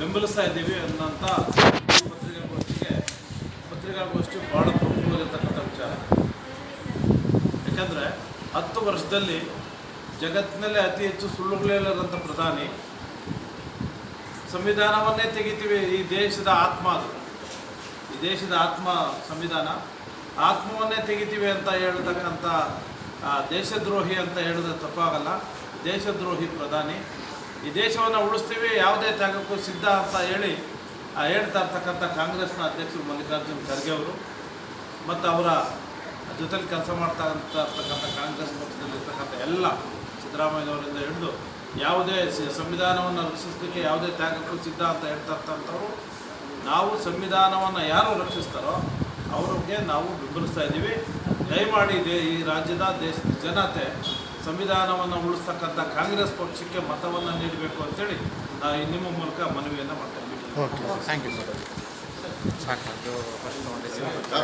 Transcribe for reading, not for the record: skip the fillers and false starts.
ಬೆಂಬಲಿಸ್ತಾ ಇದ್ದೀವಿ ಅನ್ನೋಂಥ ಪತ್ರಿಕಾಗೋಷ್ಠಿ ಭಾಳ ಪ್ರಮುಖವಾಗಿರ್ತಕ್ಕಂಥ ವಿಚಾರ. ಯಾಕಂದರೆ 10 ವರ್ಷದಲ್ಲಿ ಜಗತ್ತಿನಲ್ಲೇ ಅತಿ ಹೆಚ್ಚು ಸುಳ್ಳುಗಳಿಲ್ಲದಂಥ ಪ್ರಧಾನಿ, ಸಂವಿಧಾನವನ್ನೇ ತೆಗಿತೀವಿ, ಈ ದೇಶದ ಆತ್ಮ ಅದು, ಈ ದೇಶದ ಆತ್ಮ ಸಂವಿಧಾನ, ಆತ್ಮವನ್ನೇ ತೆಗಿತೀವಿ ಅಂತ ಹೇಳ್ತಕ್ಕಂಥ ದೇಶದ್ರೋಹಿ ಅಂತ ಹೇಳಿದ್ರೆ ತಪ್ಪಾಗಲ್ಲ. ದೇಶದ್ರೋಹಿ ಪ್ರಧಾನಿ. ಈ ದೇಶವನ್ನು ಉಳಿಸ್ತೀವಿ, ಯಾವುದೇ ತ್ಯಾಗಕ್ಕೂ ಸಿದ್ಧ ಅಂತ ಹೇಳ್ತಾ ಇರ್ತಕ್ಕಂಥ ಕಾಂಗ್ರೆಸ್ನ ಅಧ್ಯಕ್ಷರು ಮಲ್ಲಿಕಾರ್ಜುನ್ ಖರ್ಗೆ ಅವರು ಮತ್ತು ಅವರ ಜೊತೆಲಿ ಕೆಲಸ ಇರ್ತಕ್ಕಂಥ ಕಾಂಗ್ರೆಸ್ ಪಕ್ಷದಲ್ಲಿರ್ತಕ್ಕಂಥ ಎಲ್ಲ ಸಿದ್ದರಾಮಯ್ಯನವರಿಂದ ಹಿಡಿದು ಯಾವುದೇ ಸಂವಿಧಾನವನ್ನು ರಕ್ಷಿಸಲಿಕ್ಕೆ ಯಾವುದೇ ತ್ಯಾಗಕ್ಕೂ ಸಿದ್ಧ ಅಂತ ಹೇಳ್ತಾ ಇರ್ತಕ್ಕಂಥವ್ರು, ನಾವು ಸಂವಿಧಾನವನ್ನು ಯಾರು ರಕ್ಷಿಸ್ತಾರೋ ಅವ್ರಿಗೆ ನಾವು ಬೆಂಬಲಿಸ್ತಾ ಇದ್ದೀವಿ. ದಯಮಾಡಿ ಈ ರಾಜ್ಯದ ದೇಶದ ಜನತೆ ಸಂವಿಧಾನವನ್ನು ಉಳಿಸ್ತಕ್ಕಂಥ ಕಾಂಗ್ರೆಸ್ ಪಕ್ಷಕ್ಕೆ ಮತವನ್ನು ನೀಡಬೇಕು ಅಂತೇಳಿ ನಿಮ್ಮ ಮೂಲಕ ಮನವಿಯನ್ನು ಮಾಡ್ತಾ ಇದ್ದೀವಿ. Okay, thank you sir. ಸಾಕು.